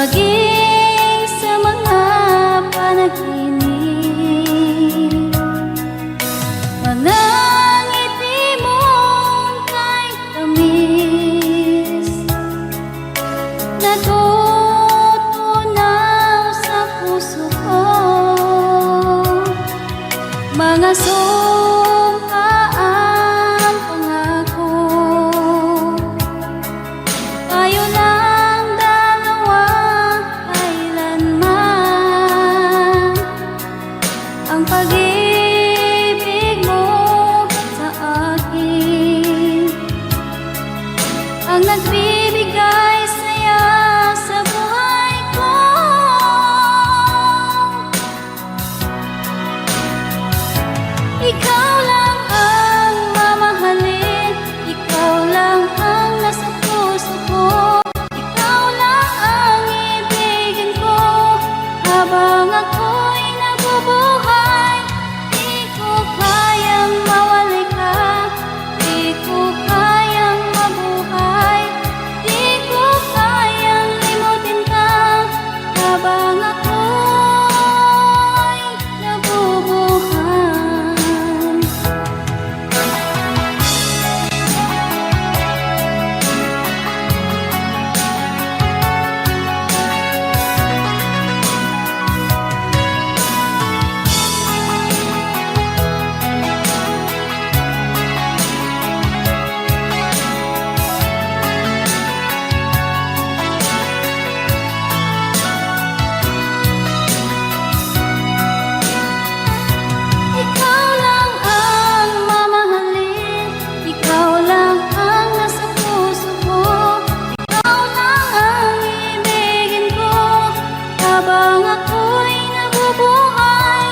maging sa mga panaginip. Mga ngiti mong kay tamis, natutunaw sa puso ko. Mga sumpaang pangako, tayo lang dalawa kailanman. Ang pag-ibig mo sa akin ang nagbibigay saya sa buhay ko. Ikaw lang ang mamahalin, ikaw lang ang nasa puso ko. Ikaw lang ang ibigin ko habang ako'y nabubuhay. Di ko kayang mawalay ka, di ko kayang mabuhay, di ko kayang limutin ka habang ako'y nabubuhay. Ikaw lang ang mamahalin, ikaw lang ang nasa puso ko. Ikaw lang ang ibigin ko habang ako'y nabubuhay.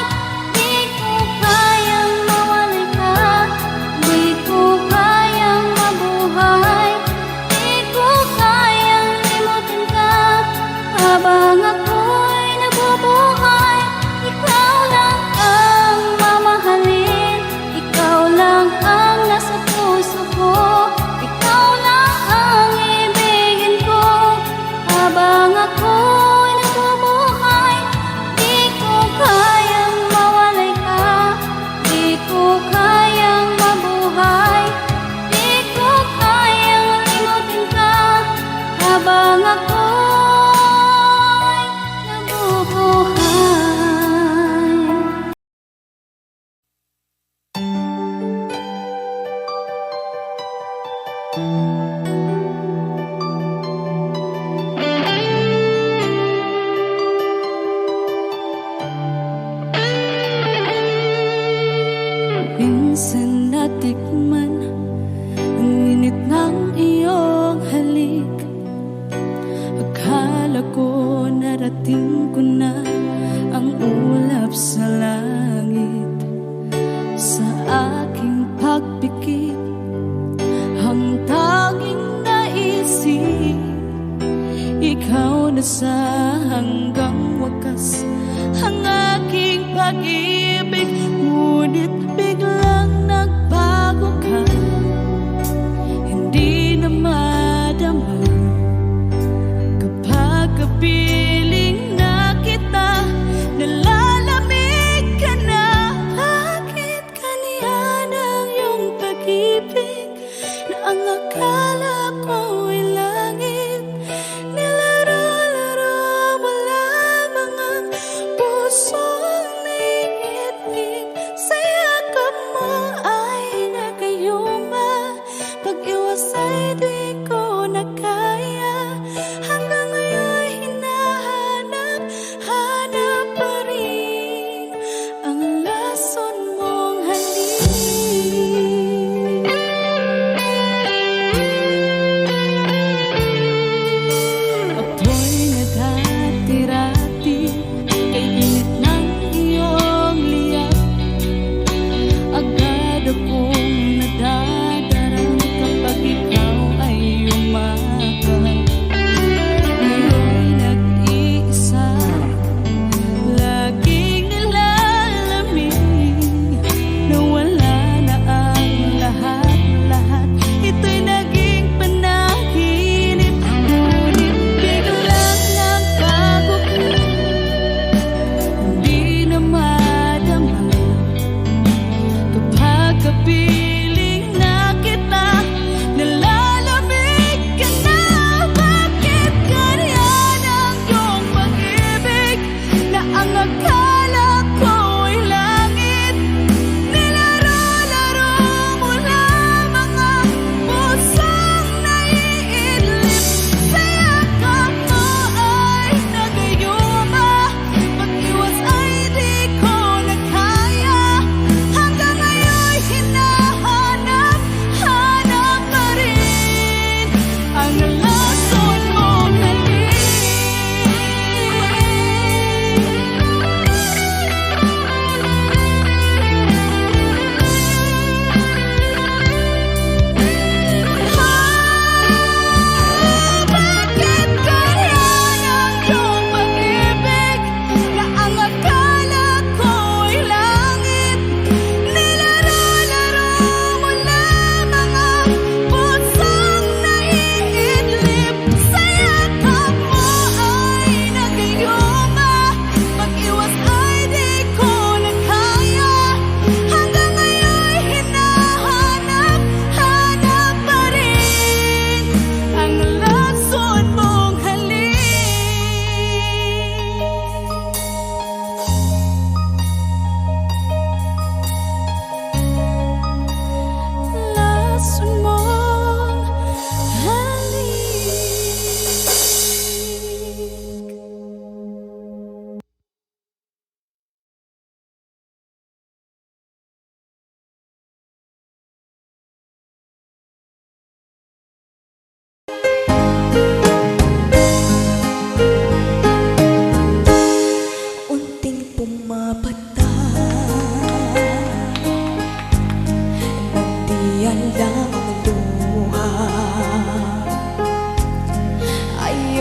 Di ko kayang mawalay ka, di ko kayang mabuhay, di ko kayang limutin ka habang ako'y nabubuhay. Ikaw lang ang mamahalin, ikaw lang ang nasa puso ko. Ikaw lang ang ibigin ko habang ako'y nabubuhay. Di ko kayang mawalay ka, di ko kayang mabuhay, di ko kayang limutin ka habang ako'y nabubuhay. Minsan natikman ang init ng iyong halik. Akala ko narating ko na ang ulap sa langit. Sa aking pagpikit, ang tanging naisip, ikaw na sa hanggang wakas ang aking pag-ibig. Ngunit biglang nagbago ka, hindi na madama kapag kapiling na kita. Nalalamig ka na, bakit kaniya ng iyong pag-ibig na ang akala ko'y langit? Nilaro-laro mo lamang ang pusong naiitig. Sa yakap mo ay nagayon.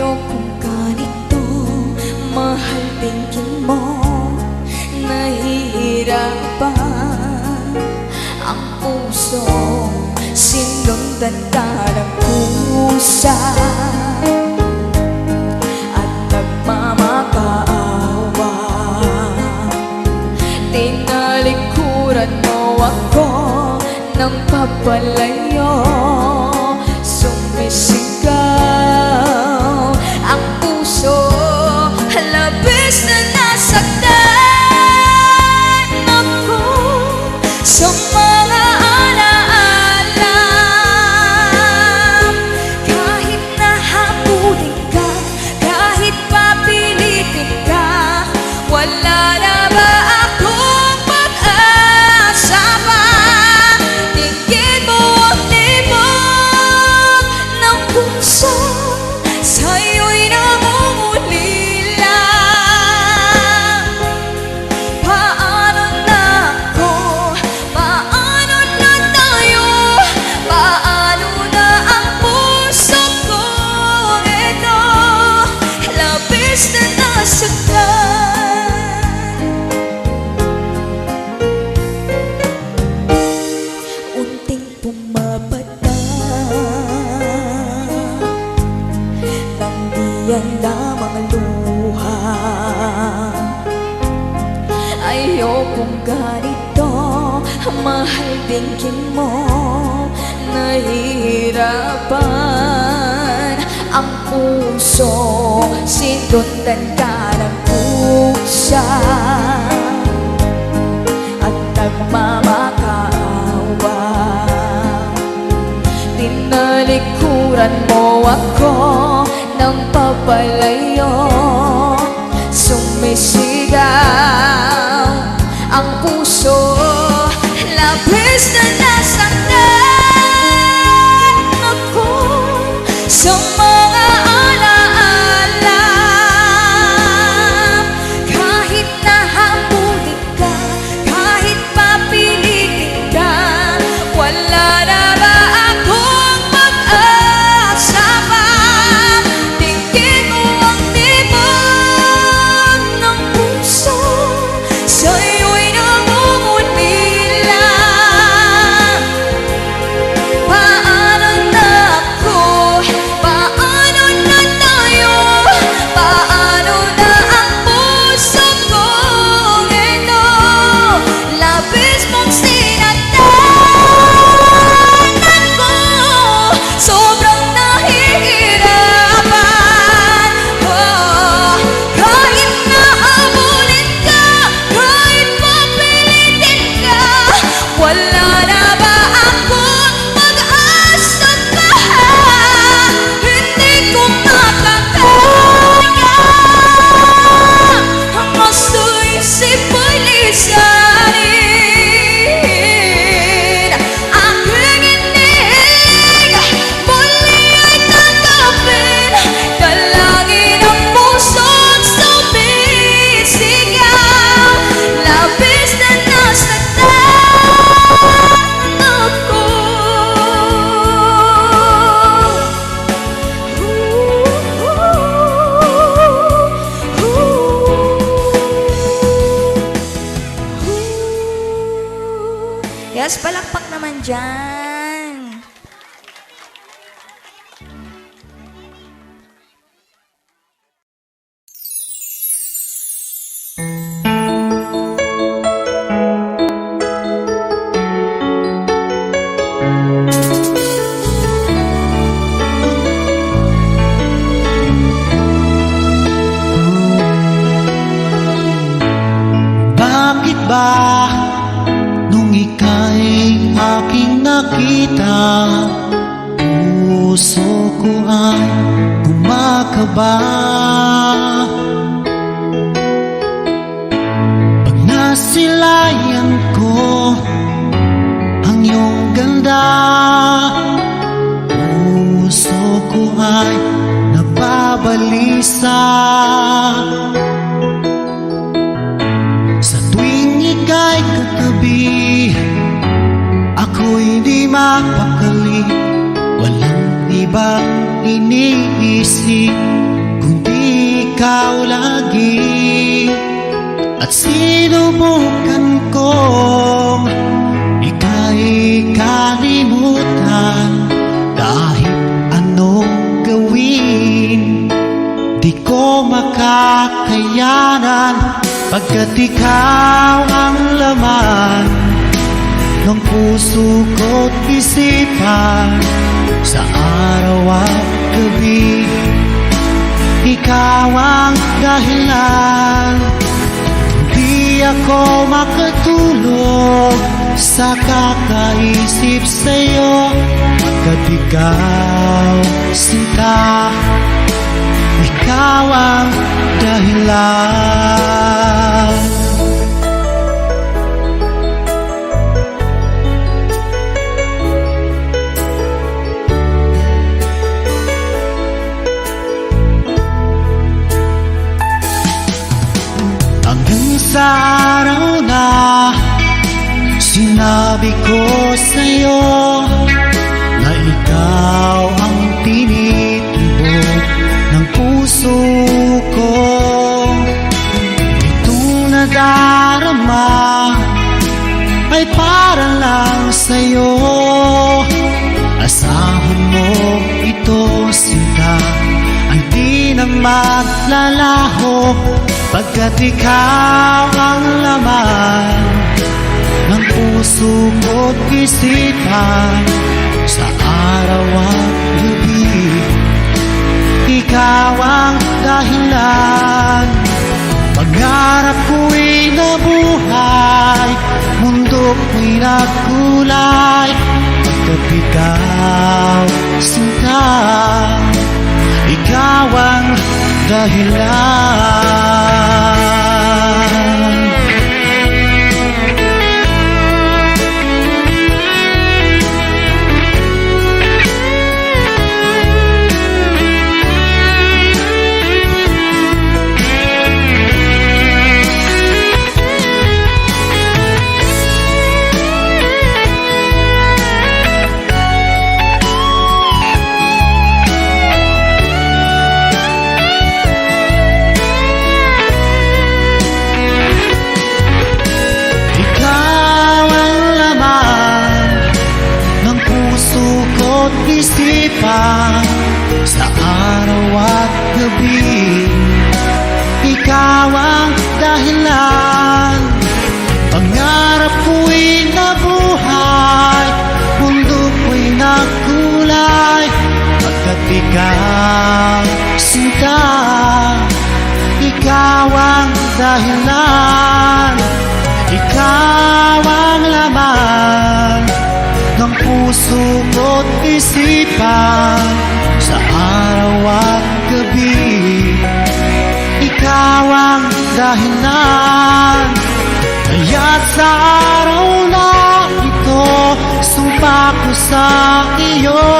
Ayokong ganito, mahal tingin mo, nahihirapan ang puso, sinundan ka ng kusa at nagmamakaawa. Tinalikuran mo ako ng papalayo, sumisigaw ang puso, labis na nasaktan ako sa mga alaala. Kahit nahabulin ka, kahit papilitin ka, wala na ba akong pag-asa pa? Tingin mo ang libog ng puso, sa'yo'y namumulila. Paano na ako? Paano na tayo? Paano na ang puso kong ito? Labis na nasaktan. Unting pumapata nang diyan lamang luha. Ayokong ganito, mahal tingin mo, nahihirapan ang puso, sinundan ka ng kusa at nagmamakaawa. Tinalikuran mo ako ng papalayo, sumisigaw ang puso, labis na nasaktan ako sa mga alaala. Kahit nahabulin ka, kahit papilitin ka, wala na ba akong pag-asa pa? Tingin mo ang tibok ng puso, sa'yo'y namumulila. Paano na ako? Paano na tayo? Paano na ang puso kong ito? Labis mong sinaktan ako, sobrang nahihirapan. Oh, kahit nahabulin ka, kahit papilitin ka, wala na ba akong pag-asa pa? Hindi ko makakaya ang gusto isip mo'y lisanin. Aking inig, muli ay tanggapin, dalangin ang puso't sumisigaw. Labis na nasaktan ako. Yes, palakpak naman dyan. Bakit ba nung ika'y aking nakita, puso ko ay kumakaba? Pag nasilayan ko ang iyong ganda, puso ko ay nababalisa. Sa tuwing ika'y katabi, ako'y di mapakali, walang ibang iniisip ikaw lagi. At sinubukan kong ika'y kalimutan. Kahit anong gawin, di ko makakayanan. Pagkat ikaw ang laman ng puso ko't isipan. Sa araw at gabi, ikaw ang dahilan. Di ako makatulog sa kakaisip sa'yo. Pagkat ikaw, sinta, ikaw ang dahilan. Hanggang sa araw na sinabi ko sa'yo na ikaw ang tinitibok ng puso ko. Itong nadarama ay para lang sa'yo. Asahan mo ito, sinta, ay di na maglalaho. Pagkat ikaw ang laman ng puso ko't isipan. Sa araw at gabi, ikaw ang dahilan. Pangarap ko'y nabuhay, mundo ko'y nagkulay. Pagkat ikaw, sinta, ikaw ang dahilan. Isipan sa araw at gabi, ikaw ang dahilan. Pangarap ko'y nabuhay, mundo ko'y nagkulay. Pagkat ikaw, sinta, ikaw ang dahilan. Ikaw ang laman ng puso ko't isipan. Sa araw at gabi, ikaw ang dahilan. Kaya't sa araw na ito, sumpa ko sa iyo.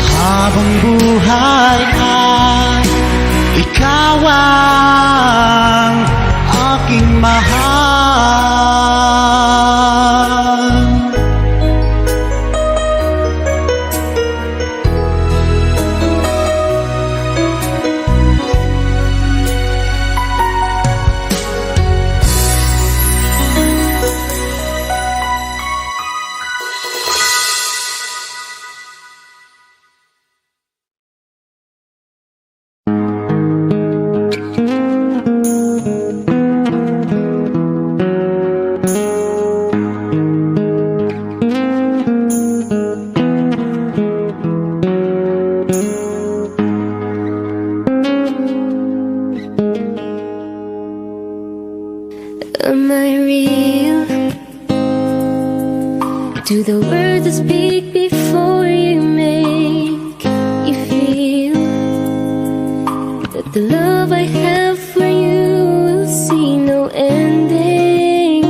Habang buhay ay ikaw ang aking mahal. Am I real? Do the words that speak before you make you feel that the love I have for you will see no ending?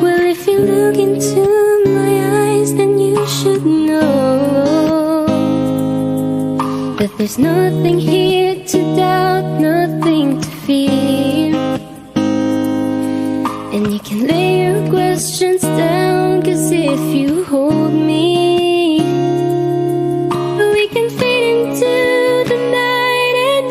Well, if you look into my eyes, then you should know that there's nothing here to doubt, nothing to fear. And you can lay your questions down, 'cause if you hold me, we can fade into the night and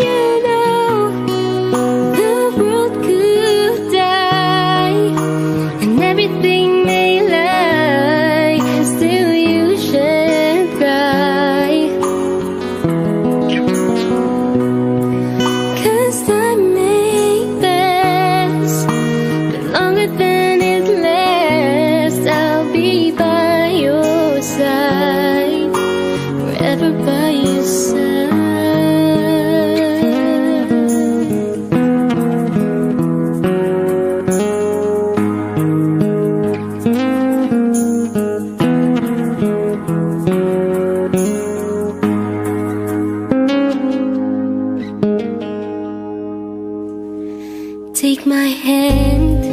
take my hand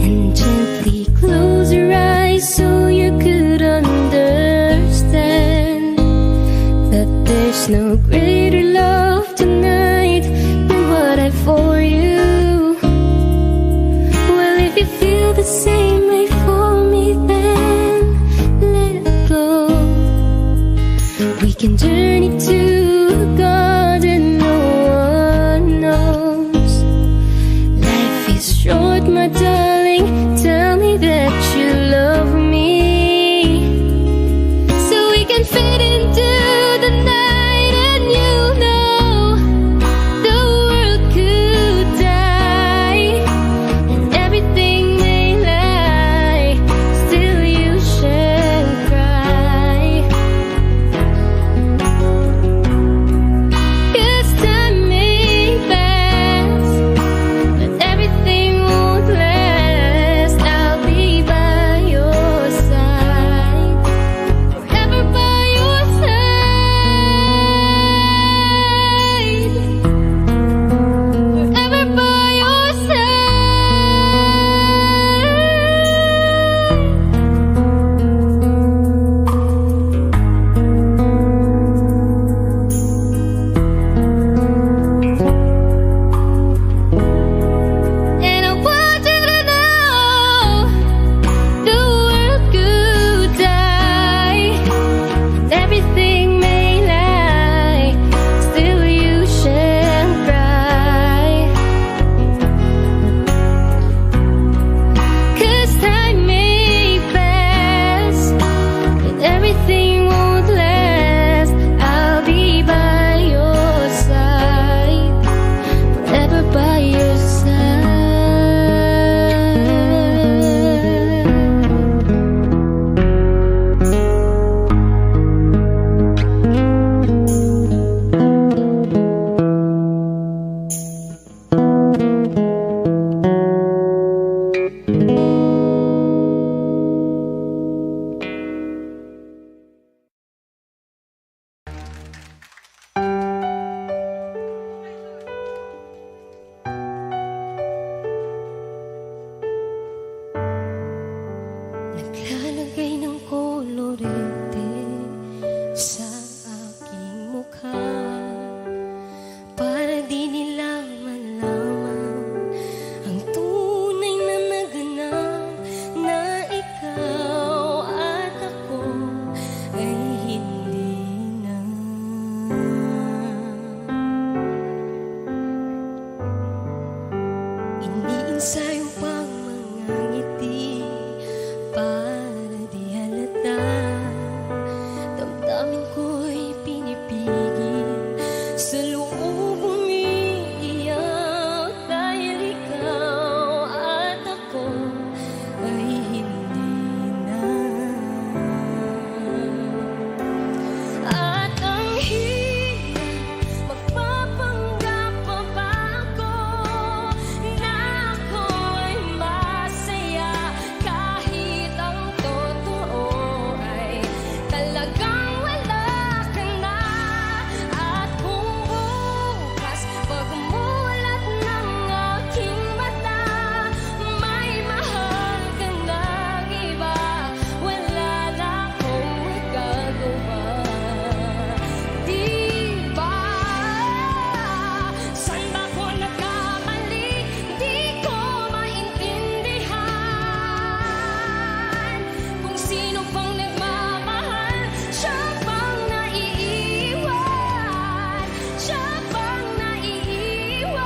and gently close your eyes so you could understand that there's no greater love tonight than what I for you. Well, if you feel the same way for me, then let it go. We can journey to a garden no one knows. Life is short, my darling. Tell me that you love me, so we can fit into the night, and you know the world could die and everything may lie, still you shall cry. 'Cause time may pass, but everything won't last. I'll be by your side, forever by your side, forever by your side. And I want you to know the world could die and everything may lie, still you shall cry. 'Cause time may pass, but everything won't last. I'll be by your side, forever by your side. Naglalagay ng kolorete sa aking mukha para di nila malaman ang tunay na naganap, na ikaw at ako ay hindi na. Iniinsayo pang mga ngiti para di halata. Damdamin ko'y pinipigil, sa loob umiiyak dahil ikaw at ako ay hindi na. At ang hirap magpapanggap pa ba ako na ako'y masaya kahit ang totoo ay talagang wala ka na. At kung bukas pagmulat ng aking mata may mahal ka ng iba, wala na akong magagawa. Di ba? Saan ba ko nagkamali? Di ko maintindihan kung sino pang nagmamahal. Siya bang naiiwan? Siya bang naiiwan?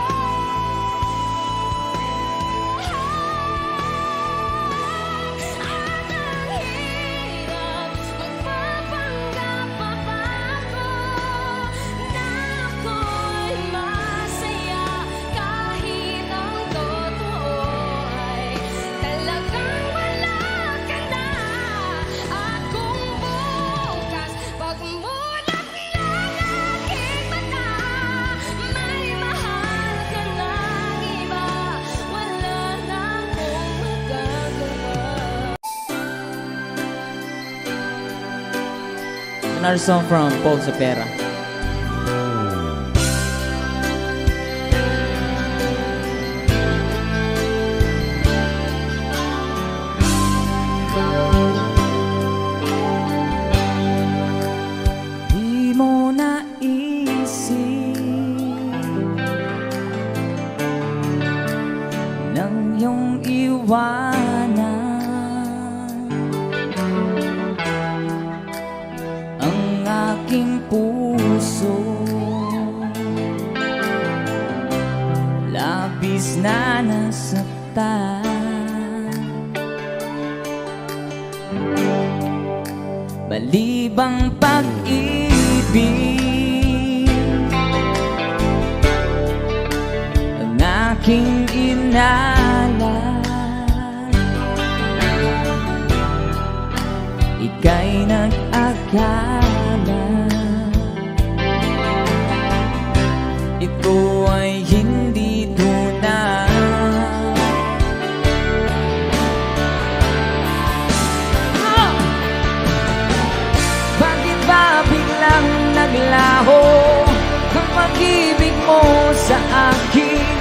At ang hirap magpapanggap pa ba ako na ako'y masaya kahit ang totoo ay talagang wala ka na. At kung bukas pagmulat ng aking mata may mahal ka ng iba, wala na akong magagawa. Another song from Paul Cepeda. labis na nasaktan. Malibang pag-ibig ang aking inalay, ika'y nag-akala ito ay hindi tunay. Bakit ba biglang naglaho ang pag-ibig mo sa akin?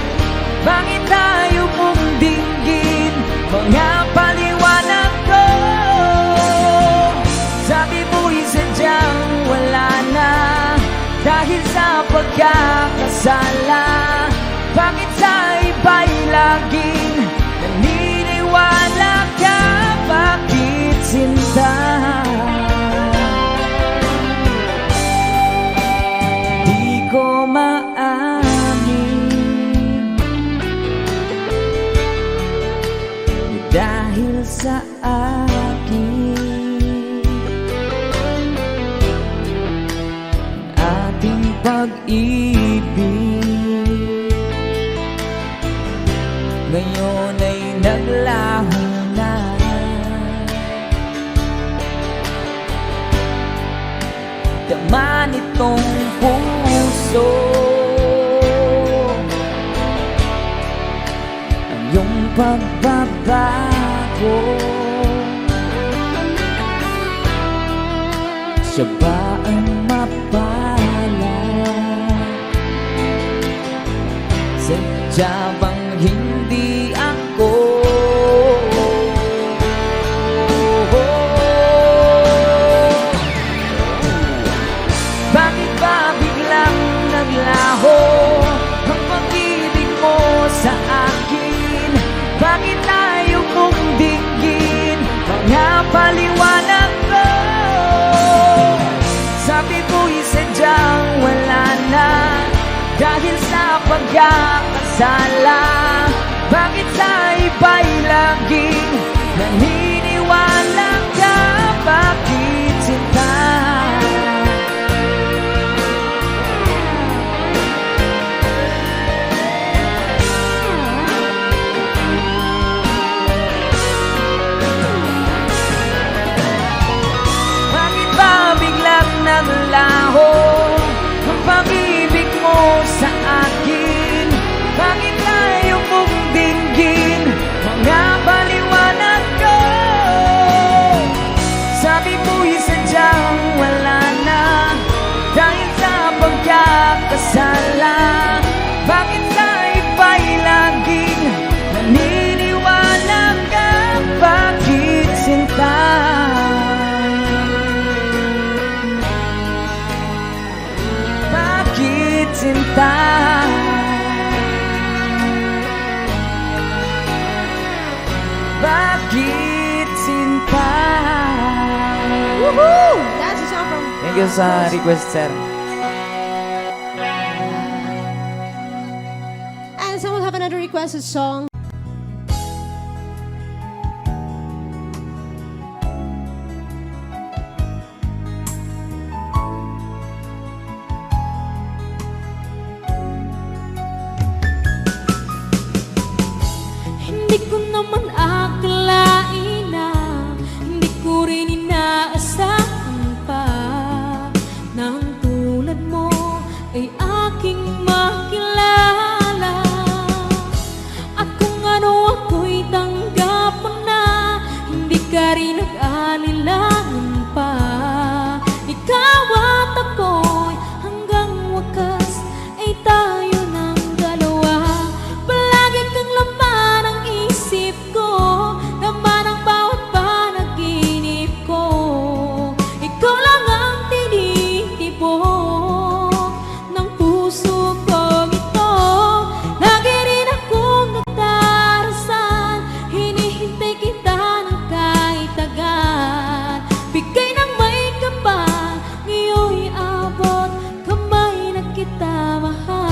Bakit tayo mong dinggin mga paliwanag ko? Sabi mo'y sadyang wala na dahil sa pagkakasala. Bakit sa iba'y laging naniniwala ka? Bakit sinta? Di ko maamin dahil sa akin ating pag-ibig ngayon ay naglaho na. Dama nitong puso ang iyong pagbabago. Siya ba ang mapala? Sadya bang hindi ako? Bakit ba biglang naglaho ang pag-ibig mo sa akin? Bakit tayo mong dinggin mga paliwanag ko? Sabi mo'y sadyang wala na dahil sa pagkakasala. Bakit sa iba'y laging naniniwala ka? Bakit sinta? Bakit ba biglang naglaho ang pag-ibig mo sa akin? Bakit tayo mong dinggin mga paliwanag ko? Sabi mo'y sadyang wala na dahil sa pagkakasala. Bakit sa iba'y laging naniniwala ka? Bakit sinta? Bakit sinta? Bakit sinta? Woohoo! That's a song from... Thank you sa request, sir. And someone have another requested song. Hindi ko naman akalain na hindi ko rin inaasahan pa na ang tulad mo ay aking makilala. At kung ano ako'y tanggap mo na, hindi ka rin nag-alilangan pa. Ikaw at ako'y hanggang wakas ay tayo ng dalawa. Palagi kang laman ang isip ko, laman ang bawat panaginip ko. Ikaw lang ang tinitibok ng puso kong ito. Lagi rin akong nagdarasal, hinihintay kita ng kahit tagal. Bigay ng may kapal, ngayon'y abot kamay na kita mahal.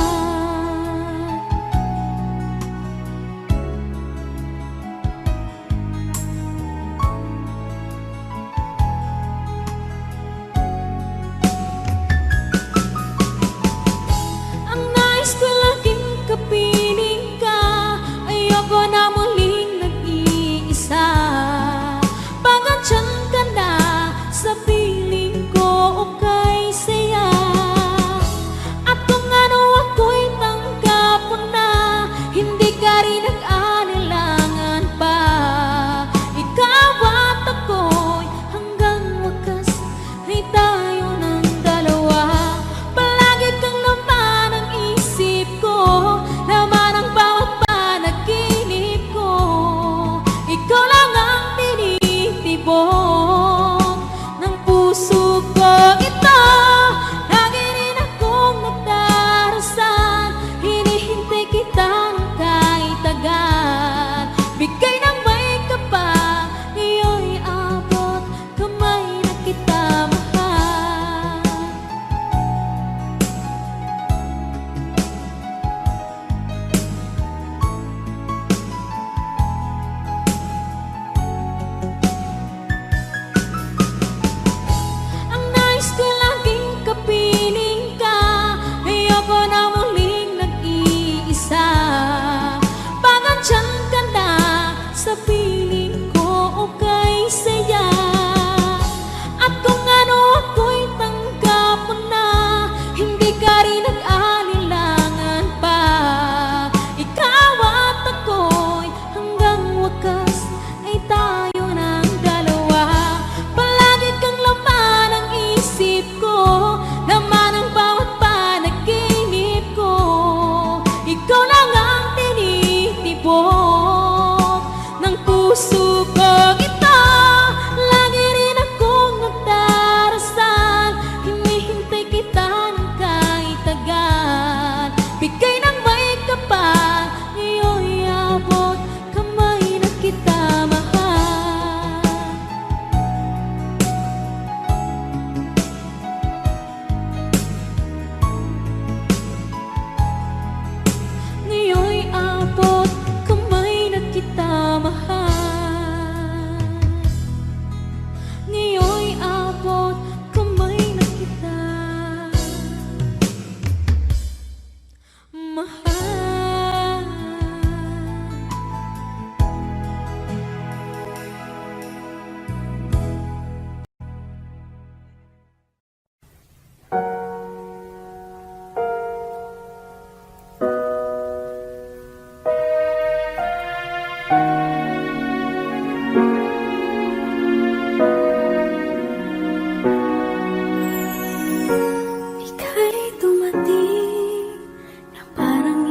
mahal. Ika'y dumating na parang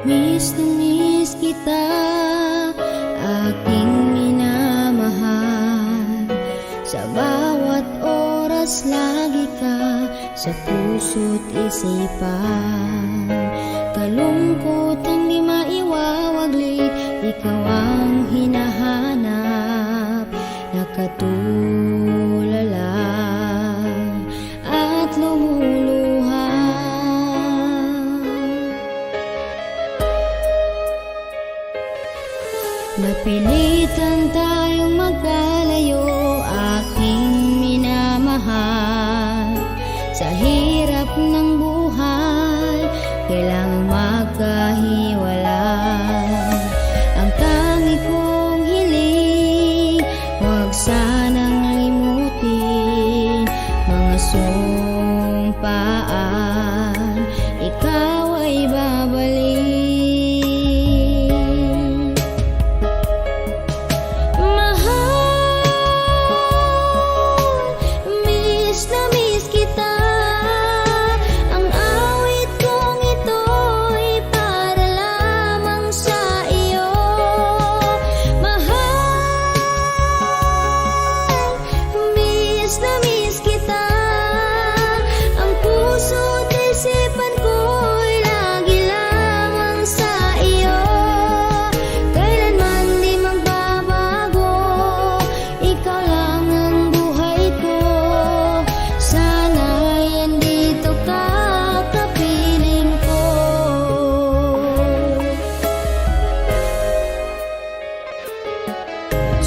Miss na miss kita, aking minamahal. Sa bawat oras lagi ka sa puso't isipan. Kalungkutan di maiwawaglit, ikaw ang hinahanap. Nakatulala at lumuluha. Napilitan tayong magkalayo, aking minamahal. Sa hirap ng buhay, kailangang magkahiwalay. Ang tangi kong hiling, huwag sanang limutin mga sumpaan, ikaw ay babalik.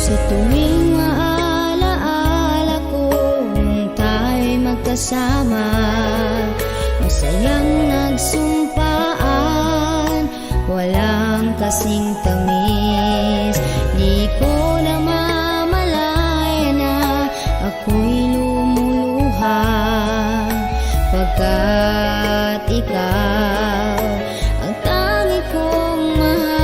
Sa tuwing maalaala ko nung tayo'y magkasama, masayang nagsumpaan, walang kasing tamis. Di ko namamalaya na ako'y lumuluha, pagkat ikaw ang tangi kong mahal.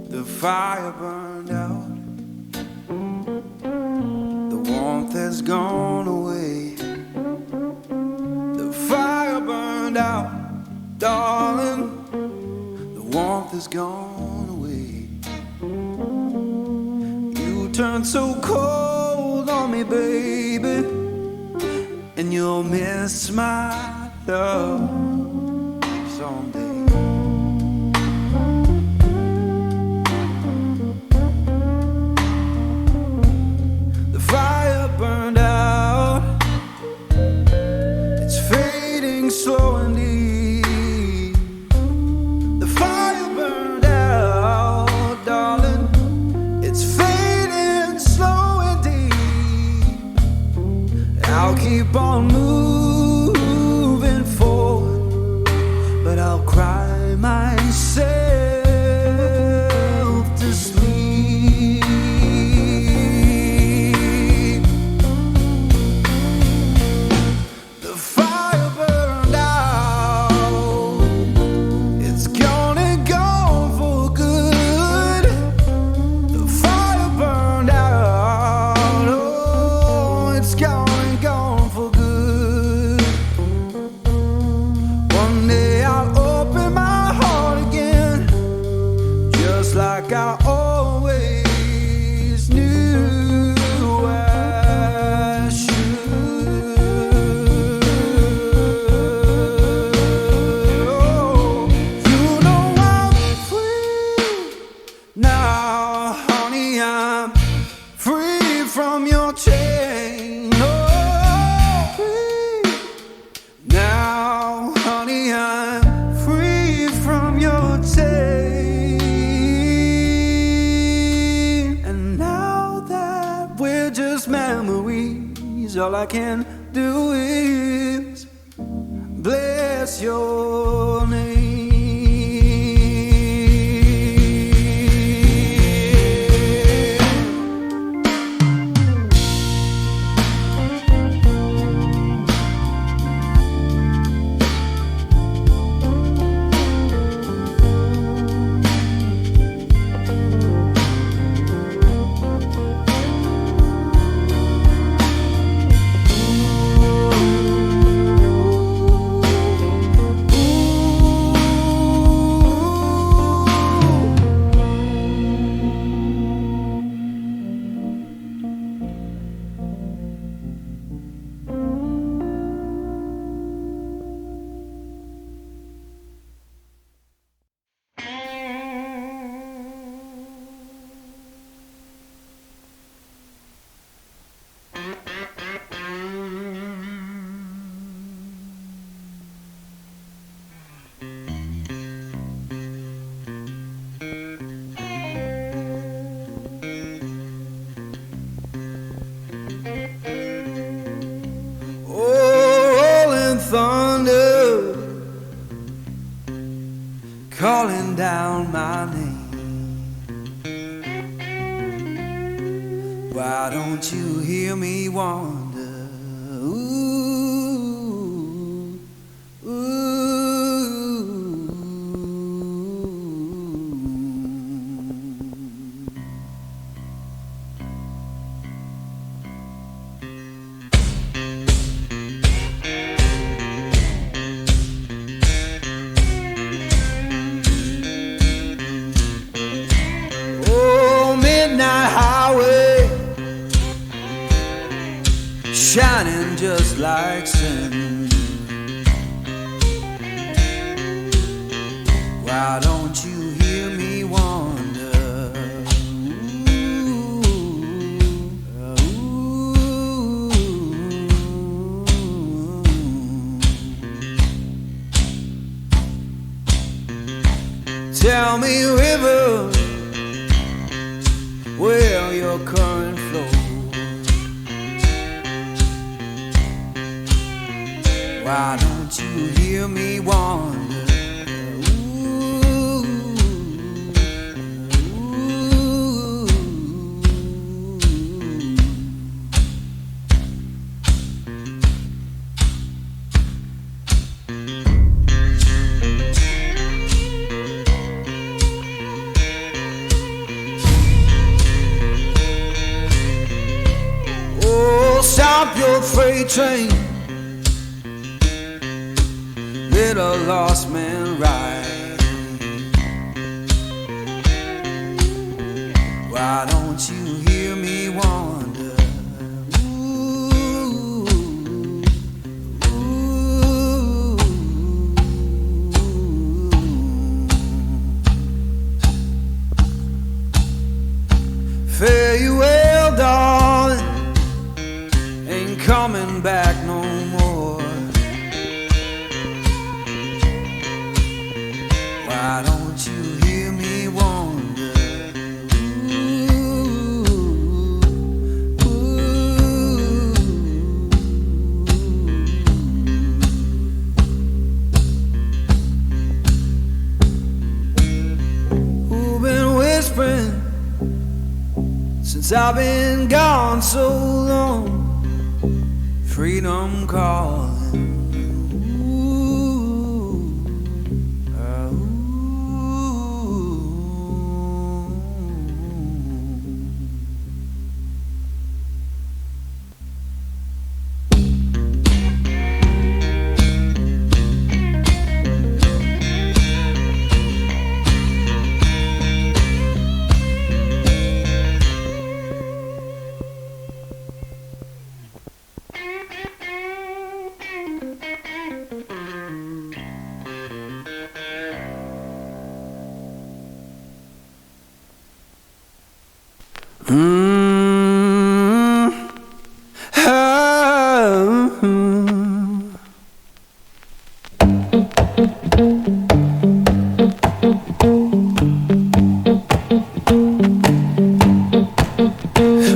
The fire burned out, the warmth has gone away. The fire burned out, darling, the warmth has gone away. You turned so cold on me, baby, and you'll miss my love someday. Burned out, it's fading slow and deep. The fire burned out, darling, it's fading slow and deep. I'll keep on moving forward, but I'll cry myself to sleep. Like I always knew I should. Oh, you know I'm free now, honey. I'm free from your chain. Oh, free now, honey. I'm free from your chain. Memories, all I can do is bless your name. Calling down my name. Why don't you hear me wonder? Ooh, ooh. Midnight highway, shining just like sin. Why don't you hear me wonder? Ooh, ooh. Tell me, river, where your current flows. Why don't you hear me wonder? Ooh, ooh. stop your freight train. Let a lost man ride. Why don't you hear me wonder? Ooh, ooh. Fare you well, darling, ain't coming back no more. Why don't you hear me wonder? Ooh, ooh. Who's been whispering since I've been gone so long? Freedom calling. Ooh, ooh.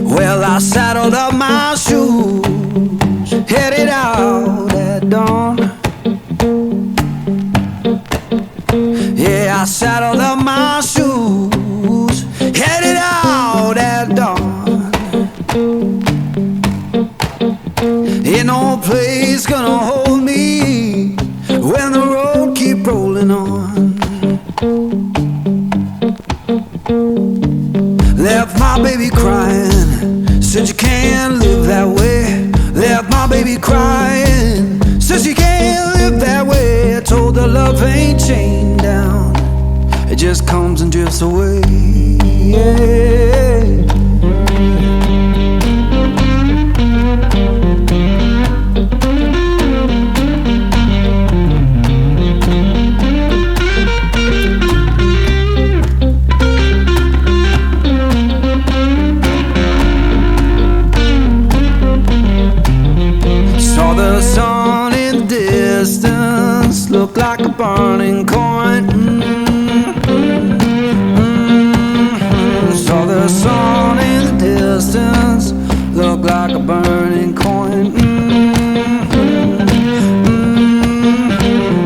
Well, I saddled up my shoes, headed out at dawn. Yeah, I saddled up my shoes, headed out at dawn. Ain't no place gonna hold me when the road keep rolling on. Left my baby crying, said you can't live that way. Left my baby crying, said you can't live that way. I told her love ain't chained down, it just comes and drifts away. Yeah. Saw the sun in the distance, looked like a burning coin. Saw the sun in the distance, looked like a burning coin.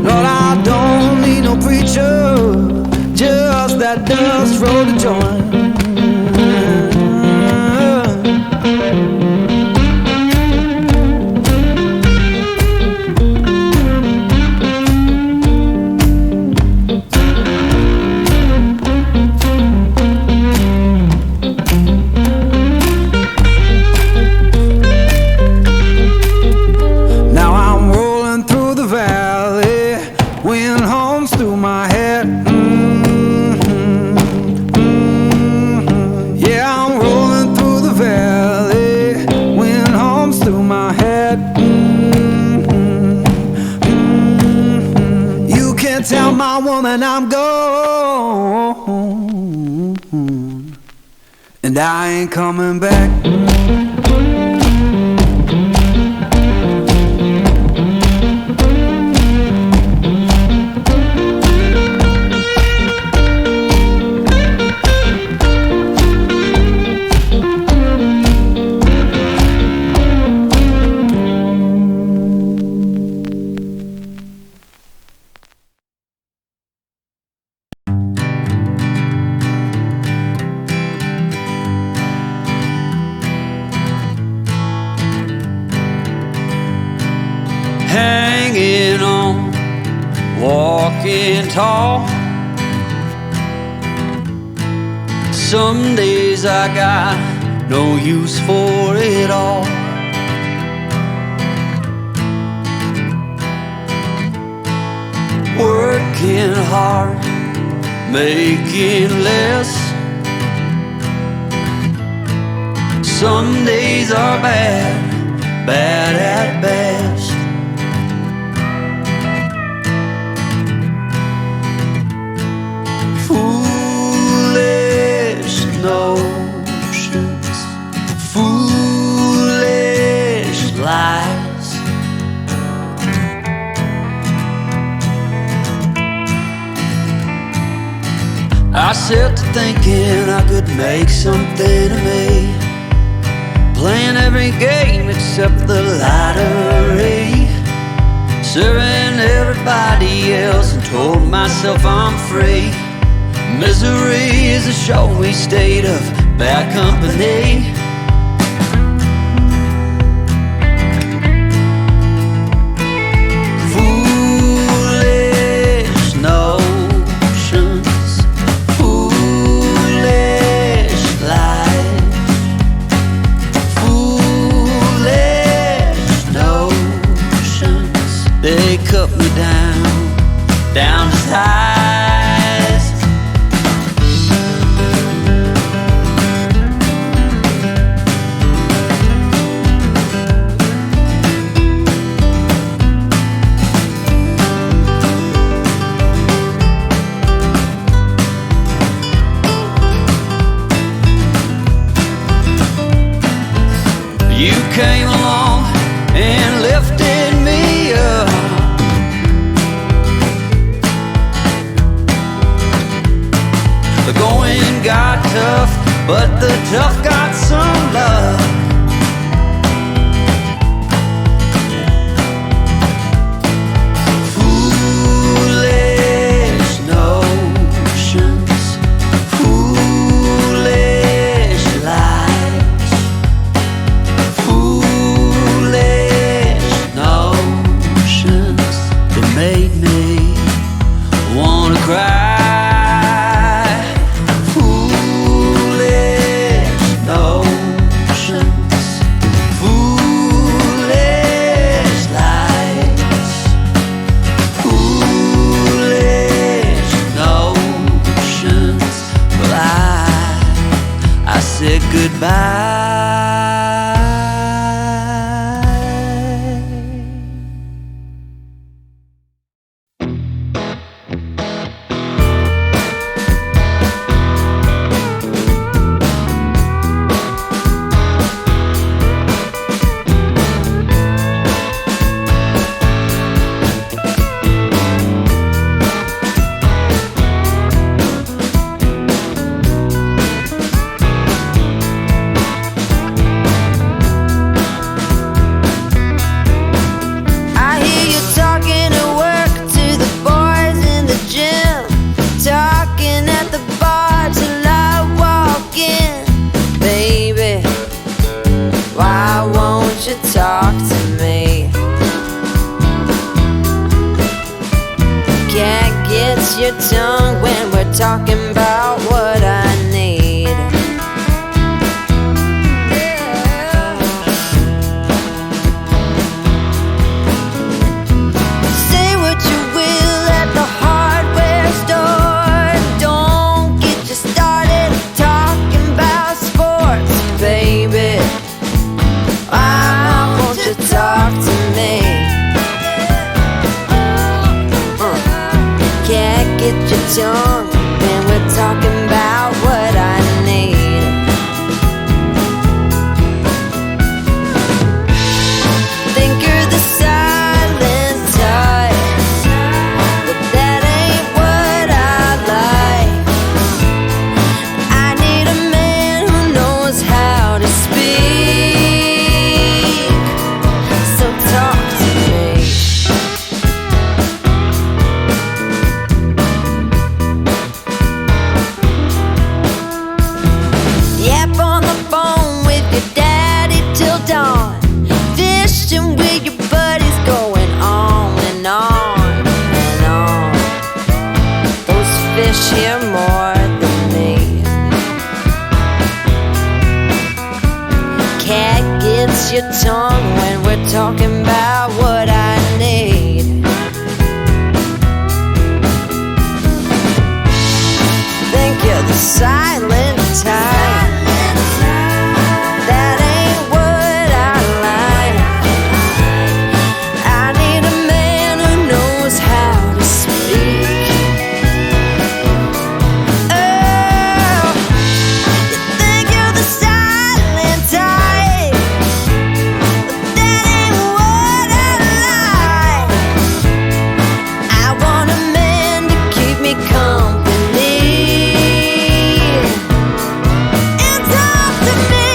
Lord, I don't need no preacher, just that dust roll to join. Tell my woman I'm gone, and I ain't coming back. Hanging on, walking tall. Some days I got no use for it all. working hard, making less. Some days are bad, bad at best. Foolish notions, foolish lies. I set to thinking I could make something of me, playing every game except the lottery, serving everybody else and told myself I'm free. Misery is a showy state of bad company. Foolish notions, foolish lies. Foolish notions, they cut me down to size. You came along and lifted me up. The going got tough, but the tough got some love. Foolish notions, foolish lies. Foolish notions that made me wanna cry. Foolish notions, foolish lies. Foolish notions. Well, I said goodbye. I hear you talking at work to the boys in the gym, talking at the bar till I walk in. Baby, why won't you talk to me? Can't get your tongue when we're talking about what I need. Say what you will at the hardware store. Don't get you started talking about sports, baby. Why won't you talk to me? Can't get your tongue when we're talking about what I need. Think you're the silent type, but that ain't what I like. I need a man who knows how to speak, so talk to me. silent type. That ain't what I like. I need a man who knows how to speak. Oh, you think you're the silent type, but that ain't what I like. I want a man to keep me company and talk to me.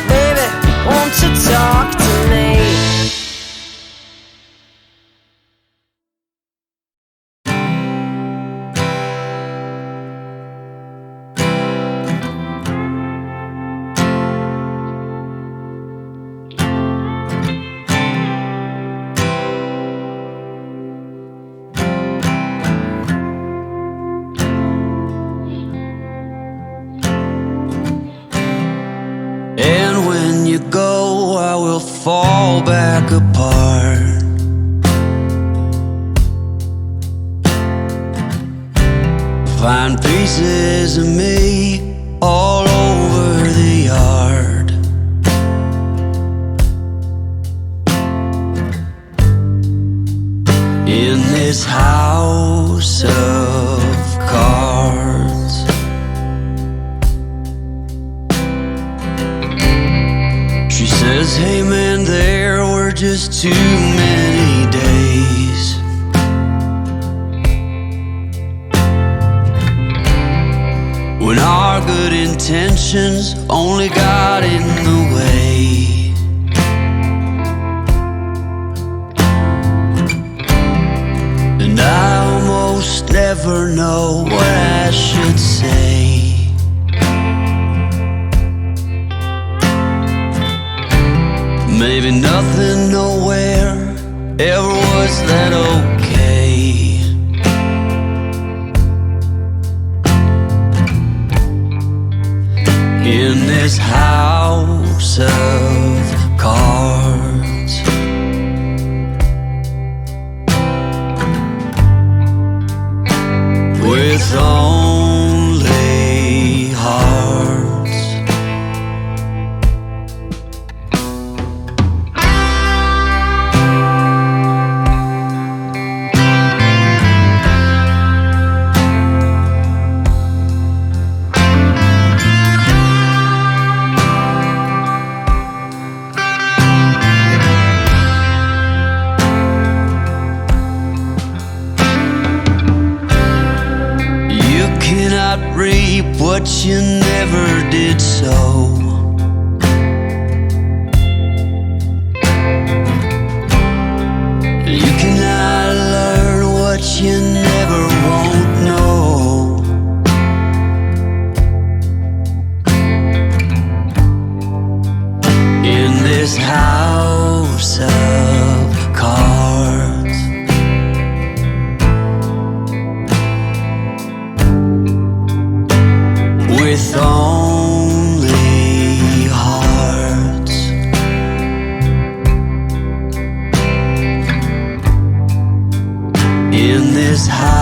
Baby, won't you talk to me? And when you go, I will fall back apart. Find pieces of me all over the yard. In this house of cards, she says, hey man, there were just too many days. When our good intentions only got in the way. And I almost never know what I should say. Maybe nothing nowhere ever was that okay. In this house of cards, with only hearts. You cannot reap what you never did sow. You cannot learn what you never won't know. In this house of cards, with only hearts. In this house